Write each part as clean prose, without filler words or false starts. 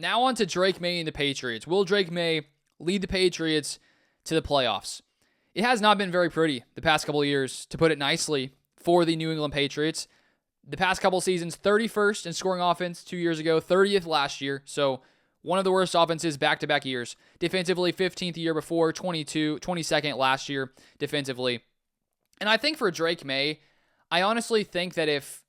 Now on to Drake Maye and the Patriots. Will Drake Maye lead the Patriots to the playoffs? It has not been very pretty the past couple of years, to put it nicely, for the New England Patriots. The past couple of seasons, 31st in scoring offense 2 years ago, 30th last year. So one of the worst offenses back-to-back years. Defensively, 15th the year before, 22nd last year defensively. And I think for Drake Maye, I honestly think that if,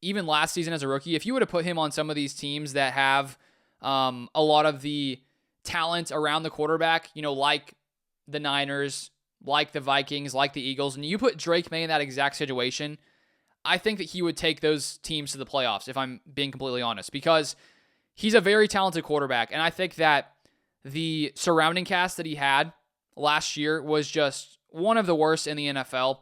even last season as a rookie, if you would have put him on some of these teams that have a lot of the talent around the quarterback, like the Niners, like the Vikings, like the Eagles, and you put Drake Maye in that exact situation, I think that he would take those teams to the playoffs, if I'm being completely honest, because he's a very talented quarterback, and I think that the surrounding cast that he had last year was just one of the worst in the NFL,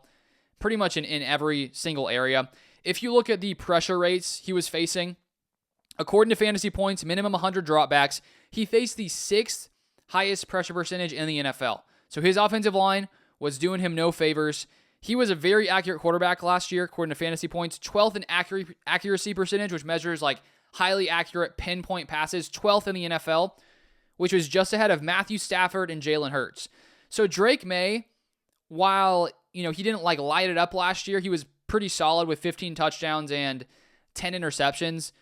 pretty much in every single area. If you look at the pressure rates he was facing, according to Fantasy Points, minimum 100 dropbacks, he faced the 6th highest pressure percentage in the NFL. So his offensive line was doing him no favors. He was a very accurate quarterback last year, according to Fantasy Points. 12th in accuracy percentage, which measures like highly accurate pinpoint passes. 12th in the NFL, which was just ahead of Matthew Stafford and Jalen Hurts. So Drake Maye, while he didn't light it up last year, he was pretty solid with 15 touchdowns and 10 interceptions,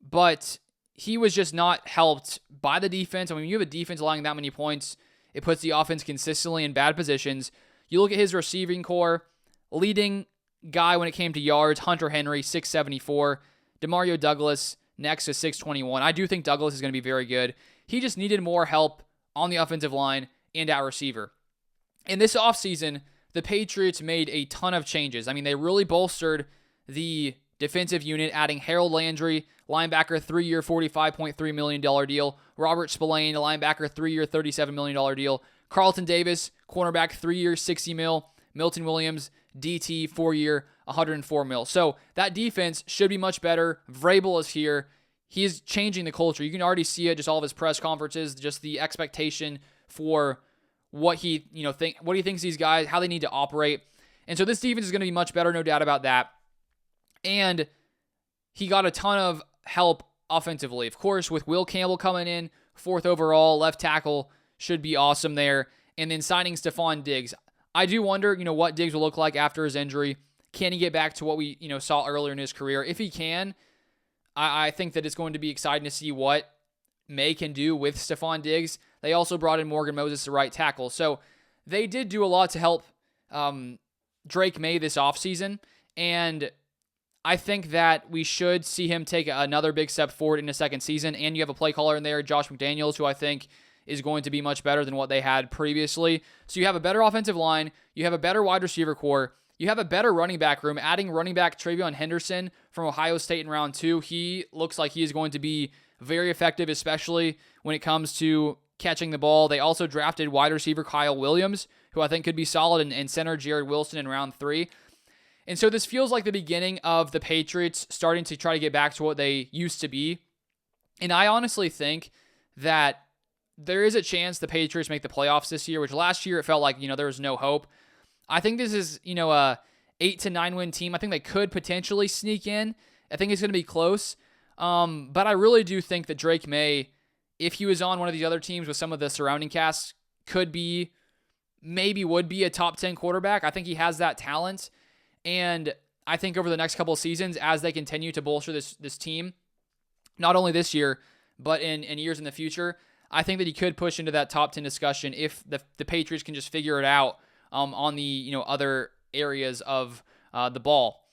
but he was just not helped by the defense. I mean, when you have a defense allowing that many points, it puts the offense consistently in bad positions. You look at his receiving core, leading guy when it came to yards, Hunter Henry, 674. Demario Douglas next to 621. I do think Douglas is going to be very good. He just needed more help on the offensive line and at receiver. In this offseason, the Patriots made a ton of changes. I mean, they really bolstered the defensive unit, adding Harold Landry, linebacker, 3-year, $45.3 million deal. Robert Spillane, a linebacker, 3-year, $37 million deal. Carlton Davis, cornerback, 3-year, $60 million. Milton Williams, DT, 4-year, $104 million. So that defense should be much better. Vrabel is here. He is changing the culture. You can already see it, just all of his press conferences, just the expectation for what he thinks these guys, how they need to operate. And so this defense is going to be much better, no doubt about that. And he got a ton of help offensively. Of course, with Will Campbell coming in, 4th overall, left tackle, should be awesome there. And then signing Stephon Diggs. I do wonder, what Diggs will look like after his injury. Can he get back to what we, saw earlier in his career? If he can, I think that it's going to be exciting to see what Maye can do with Stephon Diggs. They also brought in Morgan Moses to right tackle. So they did do a lot to help Drake Maye this offseason. And I think that we should see him take another big step forward in the second season. And you have a play caller in there, Josh McDaniels, who I think is going to be much better than what they had previously. So you have a better offensive line. You have a better wide receiver core. You have a better running back room. Adding running back Travion Henderson from Ohio State in round 2, he looks like he is going to be very effective, especially when it comes to catching the ball. They also drafted wide receiver Kyle Williams, who I think could be solid, and center Jared Wilson in round 3. And so this feels like the beginning of the Patriots starting to try to get back to what they used to be. And I honestly think that there is a chance the Patriots make the playoffs this year, which last year it felt like, there was no hope. I think this is, a 8 to 9 win team. I think they could potentially sneak in. I think it's going to be close. But I really do think that Drake Maye, if he was on one of these other teams with some of the surrounding casts, would be a top 10 quarterback. I think he has that talent. And I think over the next couple of seasons, as they continue to bolster this team, not only this year, but in years in the future, I think that he could push into that top 10 discussion if the Patriots can just figure it out on the other areas of the ball.